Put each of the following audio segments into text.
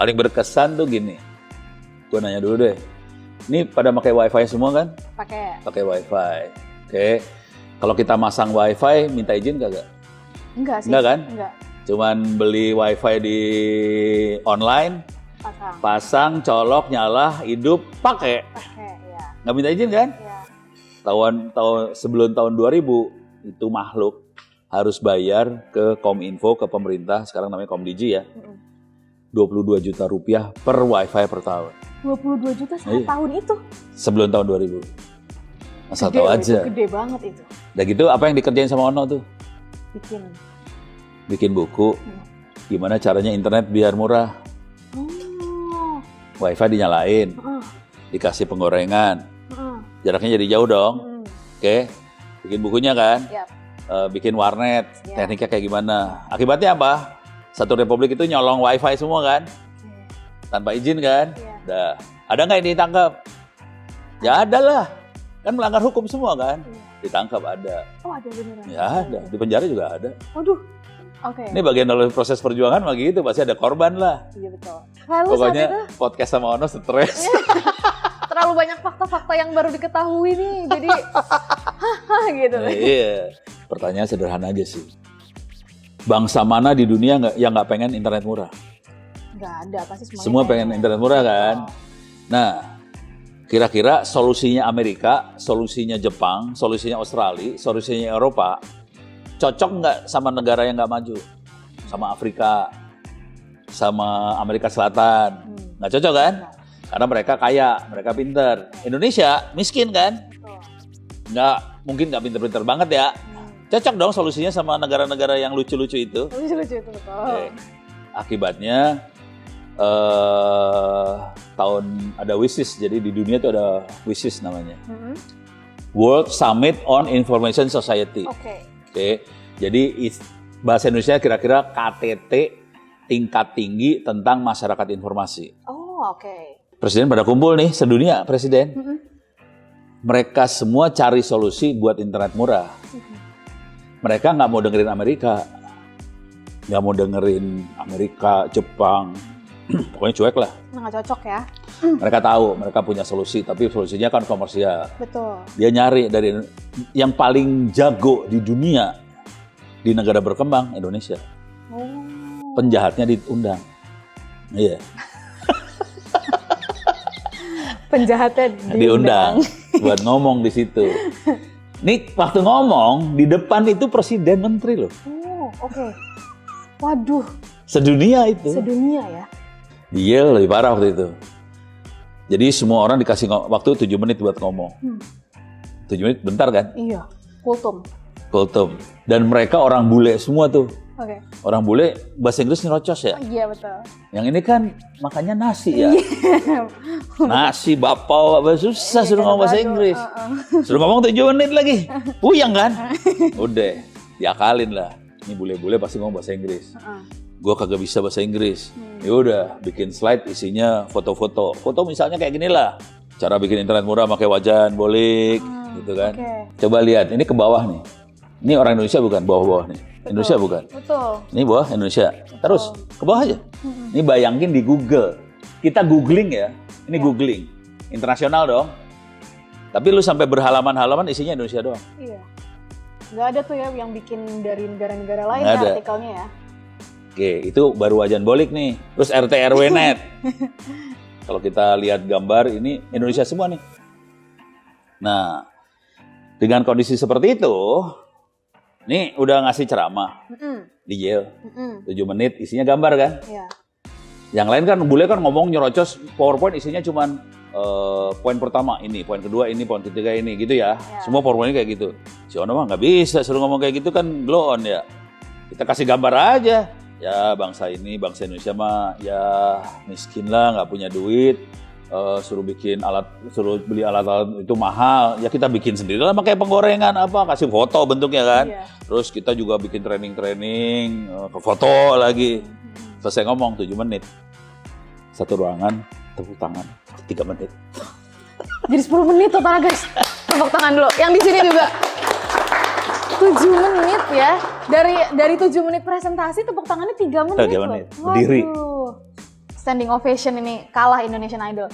Paling berkesan tuh gini. Gue nanya dulu deh. Ini pada pakai wifi semua kan? Pakai wifi. Oke. Kalau kita masang wifi, minta izin kagak? Enggak sih. Enggak kan? Enggak. Cuman beli wifi di online, pasang, colok, nyala, hidup, pakai. Ya. Nggak minta izin kan? Ya. Sebelum tahun 2000 itu makhluk harus bayar ke Kominfo, ke pemerintah, sekarang namanya Komdigi ya. 22 juta rupiah per wifi per tahun. 22 juta setiap tahun itu? Sebelum tahun 2000. Asal tahu aja. Itu gede banget itu. Udah gitu apa yang dikerjain sama Ono tuh? Bikin buku. Gimana caranya internet biar murah. Wifi dinyalain. Dikasih penggorengan. Jaraknya jadi jauh dong. Oke. Bikin bukunya kan. Bikin warnet. Tekniknya kayak gimana. Akibatnya apa? Satu republik itu nyolong wifi semua kan. Tanpa izin kan. Dah. Ada nggak yang ditangkap? Ya ada lah. Kan melanggar hukum semua kan. Ditangkap ada. Oh ada beneran? Ya ada. Di penjara juga ada. Waduh. Oke. Ini bagian dari proses perjuangan mah gitu. Pasti ada korban lah. Iya betul. Pokoknya podcast sama Ono stres. Terlalu banyak fakta-fakta yang baru diketahui nih. Jadi gitu. Iya. Pertanyaan sederhana aja sih. Bangsa mana di dunia yang nggak pengen internet murah? Nggak ada, pasti semua pengen internet murah kan? Nah, kira-kira solusinya Amerika, solusinya Jepang, solusinya Australia, solusinya Eropa, cocok nggak sama negara yang nggak maju? Sama Afrika, sama Amerika Selatan? Nggak cocok kan? Karena mereka kaya, mereka pinter. Indonesia miskin kan? Mungkin nggak pinter-pinter banget ya. Cocok dong solusinya sama negara-negara yang lucu-lucu itu. Lucu-lucu itu betul. Akibatnya ada WISIS, jadi di dunia itu ada WISIS namanya. World Summit on Information Society. Oke. Jadi bahasa Indonesia kira-kira KTT tingkat tinggi tentang masyarakat informasi. Presiden pada kumpul nih sedunia presiden. Mereka semua cari solusi buat internet murah. Mereka nggak mau dengerin Amerika, Jepang, pokoknya cuek lah. Nggak cocok ya. Mereka tahu, mereka punya solusi, tapi solusinya kan komersial. Betul. Dia nyari dari yang paling jago di dunia, di negara berkembang, Indonesia. Penjahatnya diundang. Iya. Penjahatnya diundang buat ngomong di situ. Nih waktu ngomong di depan itu presiden menteri loh. Waduh. Sedunia itu. Sedunia ya. Dia lebih parah waktu itu. Jadi semua orang dikasih waktu 7 menit buat ngomong. 7 menit bentar kan? Iya. Kultum. Dan mereka orang bule semua tuh. Orang bule bahasa Inggris nyerocos ya? Iya betul. Yang ini kan makannya nasi ya. Nasi, bapau, susah suruh ngomong bahasa Inggris. Suruh ngomong 7 menit lagi. Puyeng kan? Udah, diakalin lah. Ini bule-bule pasti ngomong bahasa Inggris. Gue kagak bisa bahasa Inggris. Ya udah, bikin slide isinya foto-foto. Foto misalnya kayak gini lah. Cara bikin internet murah pakai wajan, bolik, gitu kan. Coba lihat, ini ke bawah nih. Ini orang Indonesia bukan, bawah-bawah nih. Indonesia bukan? Betul. Ini bawah Indonesia. Terus ke bawah aja. Ini bayangin di Google. Kita googling ya. Ini googling. Internasional dong. Tapi lu sampai berhalaman-halaman isinya Indonesia doang. Iya. Nggak ada tuh ya yang bikin dari negara-negara lain ya artikelnya ya. Oke, itu baru wajan bolik nih. Terus RT RW net. Kalau kita lihat gambar ini Indonesia semua nih. Nah, dengan kondisi seperti itu, nih udah ngasih ceramah di Yale, 7 menit isinya gambar kan? Iya. Yang lain kan bule kan ngomong nyerocos PowerPoint isinya cuman poin pertama ini, poin kedua ini, poin ketiga ini gitu ya. Semua PowerPoint kayak gitu. Si Ono mah nggak bisa suruh ngomong kayak gitu kan blow on ya. Kita kasih gambar aja. Ya bangsa ini, bangsa Indonesia mah ya miskin lah, nggak punya duit. Suruh beli alat-alat itu mahal, ya kita bikin sendiri lah pakai penggorengan kasih foto bentuknya kan. Terus kita juga bikin training foto lagi. Selesai ngomong 7 menit. Satu ruangan, tepuk tangan 3 menit. Jadi 10 menit total guys. Tepuk tangan dulu. Yang di sini juga 7 menit ya. Dari 7 menit presentasi tepuk tangannya 3 menit. 3 menit. Berdiri. standing ovation ini kalah Indonesian Idol.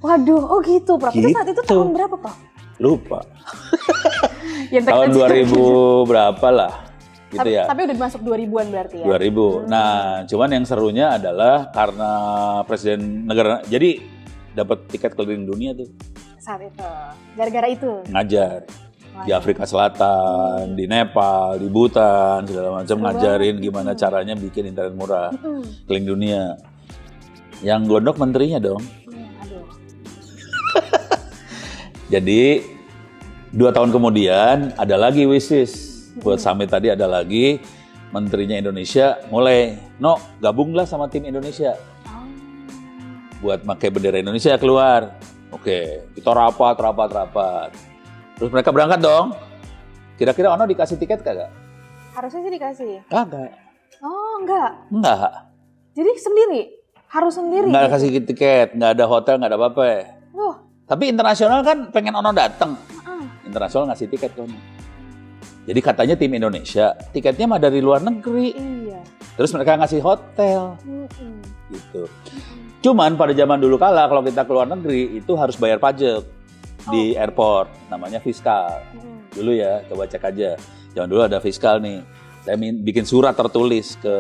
Waduh, oh gitu, Prof. Itu saat itu tahun berapa, Prof? Lupa. Yang Tahun 2000 berapa lah, gitu ya. Tapi udah masuk 2000-an berarti ya? 2000. Nah, cuman yang serunya adalah karena presiden negara, jadi dapat tiket keliling dunia tuh. Saat itu, gara-gara itu? Ngajar. Di Afrika Selatan, di Nepal, di Bhutan, segala macam ngajarin gimana caranya bikin internet murah keliling dunia. Yang gondok menterinya dong. Aduh. Jadi 2 tahun kemudian ada lagi wishes buat summit tadi, ada lagi menterinya Indonesia mulai, no gabunglah sama tim Indonesia buat pakai bendera Indonesia keluar. Oke, kita rapat. Terus mereka berangkat dong. Kira-kira Ono dikasih tiket kagak? Harusnya sih dikasih. Kagak. Oh, enggak. Enggak. Jadi sendiri? Harus sendiri? Enggak gitu? kasih tiket, enggak ada hotel, enggak ada apa-apa. Wah. Tapi internasional kan pengen Ono datang. Internasional ngasih tiket kan. Jadi katanya tim Indonesia, tiketnya mah dari luar negeri. Iya. Terus mereka ngasih hotel. Gitu. Cuman pada zaman dulu kala kalau kita ke luar negeri itu harus bayar pajak di airport, namanya fiskal. Dulu ya, coba cek aja. Zaman dulu ada fiskal nih. Saya bikin surat tertulis ke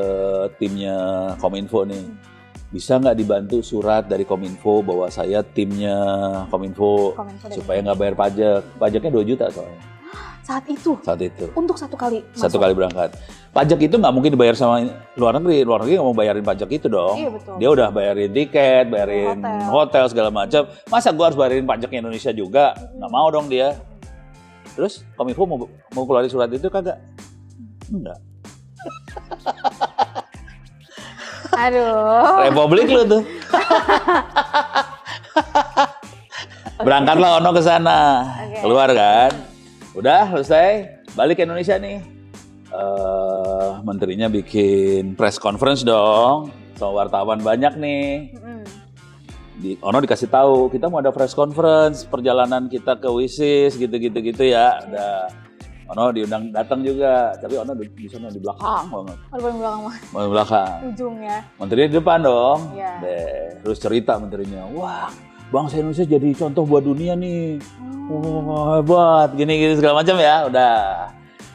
timnya Kominfo nih. Bisa nggak dibantu surat dari Kominfo bahwa saya timnya Kominfo supaya nggak bayar pajak. Pajaknya 2 juta soalnya. Saat itu? Saat itu. Untuk satu kali masuk? Satu kali berangkat. Pajak itu nggak mungkin dibayar sama luar negeri. Luar negeri nggak mau bayarin pajak itu dong. Iya, betul. Dia udah bayarin tiket, bayarin hotel segala macam. Masa gua harus bayarin pajaknya Indonesia juga? Nggak mau dong dia. Terus Kominfo mau keluarin surat itu kagak? Enggak. Aduh. Republik lu tuh. Berangkatlah Ono ke sana. Keluar kan. Udah selesai, balik ke Indonesia nih. Menterinya bikin press conference dong, sama wartawan banyak nih. Ono dikasih tahu, kita mau ada press conference, perjalanan kita ke WISIS gitu ya. Udah, Ono diundang datang juga, tapi Ono di sana di belakang banget. Di belakang mah. Di belakang. Ujungnya. Menterinya di depan dong. Iya. Terus cerita menterinya, wah bangsa Indonesia jadi contoh buat dunia nih. Wah, hebat, gini segala macam ya. Udah,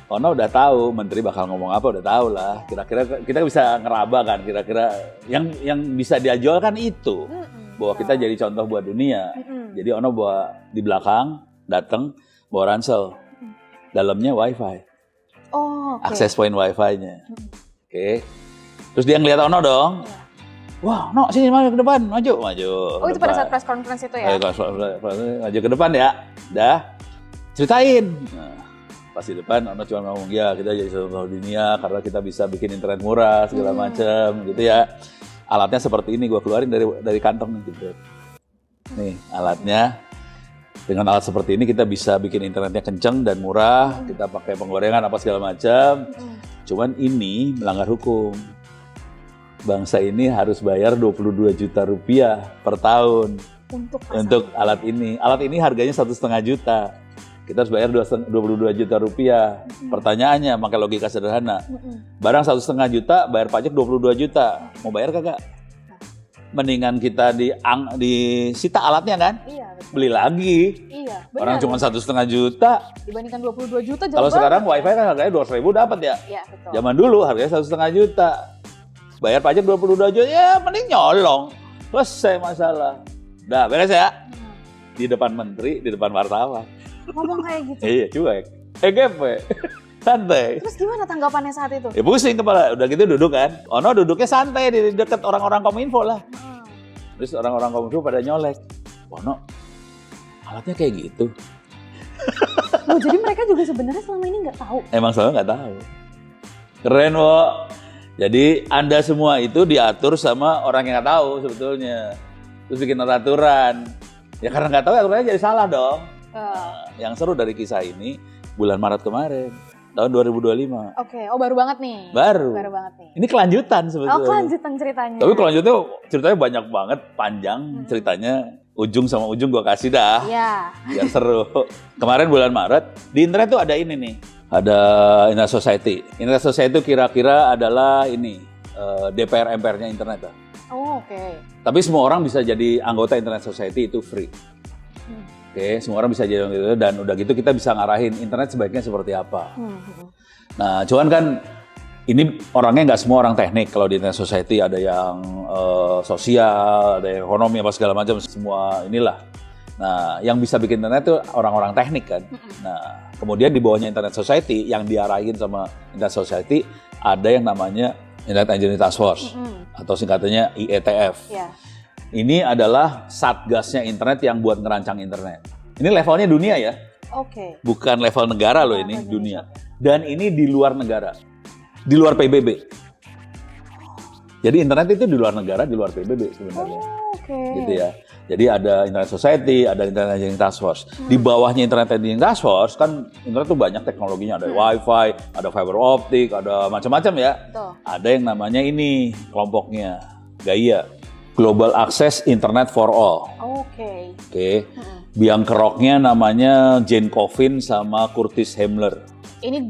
Ono udah tahu menteri bakal ngomong apa, udah tahu lah. Kira-kira kita bisa ngeraba kan, kira-kira yang bisa dijual kan itu. Bahwa kita jadi contoh buat dunia. Jadi Ono bawa di belakang, datang bawa ransel. Dalamnya wifi. Oh, okay. Akses point wifi-nya. Oke. Terus dia ngeliat Ono dong. Wah, no, sini maju ke depan, maju. Oh, itu pada saat press conference itu ya? Maju ke depan ya, dah, ceritain. Nah, pas di depan, Ono cuma ngomong, ya kita jadi contoh dunia karena kita bisa bikin internet murah, segala macam, gitu ya. Alatnya seperti ini, gue keluarin dari kantong nih, gitu. Nih, alatnya. Dengan alat seperti ini kita bisa bikin internetnya kenceng dan murah, kita pakai penggorengan apa segala macam. Cuman ini melanggar hukum. Bangsa ini harus bayar 22 juta rupiah per tahun untuk alat ini. Alat ini harganya 1,5 juta. Kita harus bayar 22 juta rupiah. Pertanyaannya, pakai logika sederhana. Barang 1,5 juta, bayar pajak 22 juta. Mau bayar kagak? Mendingan kita disita alatnya kan? Iya, betul. Beli lagi. Iya, benar. Orang cuma 1,5 juta. Dibandingkan 22 juta jauh. Kalau sekarang wifi kan harganya 200.000 dapat ya? Iya, betul. Zaman dulu harganya 1,5 juta. Bayar pajak 22 juta, ya mending nyolong. Selesai masalah. Udah, beres ya? Di depan menteri, di depan wartawan. Ngomong kayak gitu? Iya, cuek. EGP. Santai. Terus gimana tanggapannya saat itu? Ya pusing kepala. Udah gitu duduk kan. Ono duduknya santai di dekat orang-orang Kominfo lah. Terus orang-orang Kominfo pada nyolek. Ono, alatnya kayak gitu. Loh, jadi mereka juga sebenarnya selama ini nggak tahu? Emang selama nggak tahu. Keren, Wo. Jadi Anda semua itu diatur sama orang yang nggak tahu sebetulnya. Terus bikin aturan. Ya karena nggak tahu aturannya jadi salah dong. Nah, yang seru dari kisah ini bulan Maret kemarin, tahun 2025. Oke, oh baru banget nih. Baru banget nih. Ini kelanjutan sebetulnya. Oh, kelanjutan ceritanya. Tapi kelanjutannya ceritanya banyak banget, panjang ceritanya. Ujung sama ujung gua kasih dah. Iya. Biar seru. Kemarin bulan Maret, di internet tuh ada ini nih. Ada Internet Society. Internet Society itu kira-kira adalah ini DPR MPR-nya internet. Oh, oke. Tapi semua orang bisa jadi anggota Internet Society, itu free. Oke, semua orang bisa jadi gitu, dan udah gitu kita bisa ngarahin internet sebaiknya seperti apa. Nah, cuman kan ini orangnya nggak semua orang teknik. Kalau di Internet Society ada yang sosial, ada yang ekonomi, apa segala macam, semua inilah. Nah, yang bisa bikin internet itu orang-orang teknik kan. Nah, kemudian di bawahnya Internet Society, yang diarahin sama Internet Society, ada yang namanya Internet Engineering Task Force, atau singkatannya IETF. Ya. Ini adalah satgasnya internet yang buat ngerancang internet. Ini levelnya dunia ya, Oke. bukan level negara loh, ini dunia. Dan ini di luar negara, di luar PBB. Jadi internet itu di luar negara, di luar PBB sebenarnya. Oke. Gitu ya. Jadi ada Internet Society, ada Internet Engineering Task Force. Di bawahnya Internet Engineering Task Force kan internet tuh banyak teknologinya, ada Wi-Fi, ada fiber optik, ada macam-macam ya. Betul. Ada yang namanya ini kelompoknya Gaia, Global Access Internet for All. Oke. Oke. Biang keroknya namanya Jane Coffin sama Curtis Hamler. Ini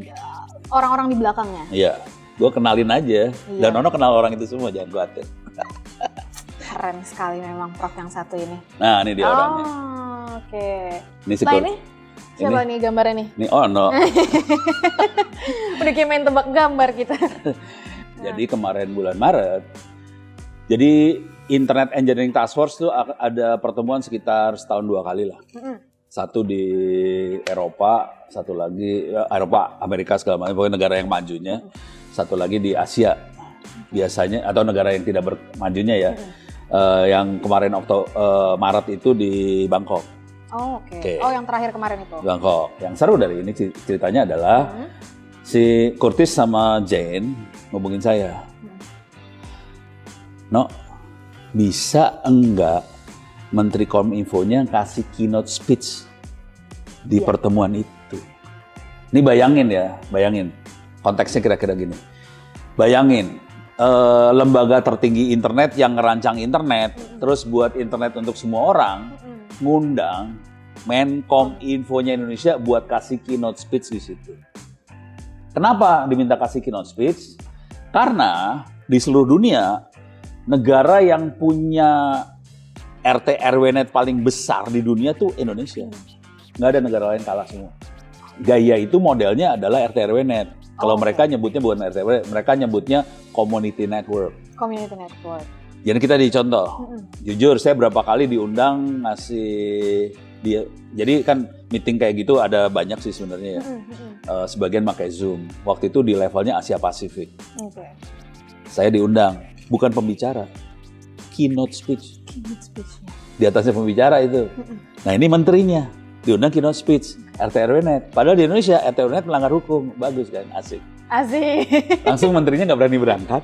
orang-orang di belakangnya. Iya. Gue kenalin aja. Dan Ono kenal orang itu semua, jangan khawatir. Keren sekali memang Prof yang satu ini. Nah, ini dia orangnya. Oke. Ini si Nah Kurt. ini siapa nih gambarnya nih? Ini Ono. Udah kayak main tebak gambar kita. Jadi kemarin bulan Maret, jadi Internet Engineering Task Force itu ada pertemuan sekitar setahun 2 kali lah. Satu di Eropa, satu lagi Eropa, Amerika segala macam, pokoknya negara yang majunya. Satu lagi di Asia, biasanya, atau negara yang tidak bermajunya ya. Yang kemarin Maret itu di Bangkok. Oh, oke. Oke. Oh, yang terakhir kemarin itu. Bangkok. Yang seru dari ini ceritanya adalah si Curtis sama Jane ngubungin saya. No, bisa enggak Menteri Kominfonya kasih keynote speech di pertemuan itu? Ini bayangin ya, bayangin. Konteksnya kira-kira gini. Bayangin, lembaga tertinggi internet yang ngerancang internet, terus buat internet untuk semua orang, ngundang Menkom Infonya Indonesia buat kasih keynote speech di situ. Kenapa diminta kasih keynote speech? Karena di seluruh dunia, negara yang punya RT RW-net paling besar di dunia tuh Indonesia. Nggak ada negara lain kalah semua. Gaia itu modelnya adalah RT RW-net. Kalau mereka nyebutnya bukan RT RW, mereka nyebutnya community network. Community network. Jadi kita dicontoh. Jujur saya berapa kali diundang ngasih dia. Jadi kan meeting kayak gitu ada banyak sih sebenarnya ya. Sebagian pakai Zoom. Waktu itu di levelnya Asia Pasifik. Oke. Saya diundang, bukan pembicara, keynote speech. Keynote speech-nya. Di atasnya pembicara itu. Nah ini menterinya, diundang keynote speech, RT RW-net. Padahal di Indonesia RT RW-net melanggar hukum, bagus kan, asik. Asik. Langsung menterinya nggak berani berangkat.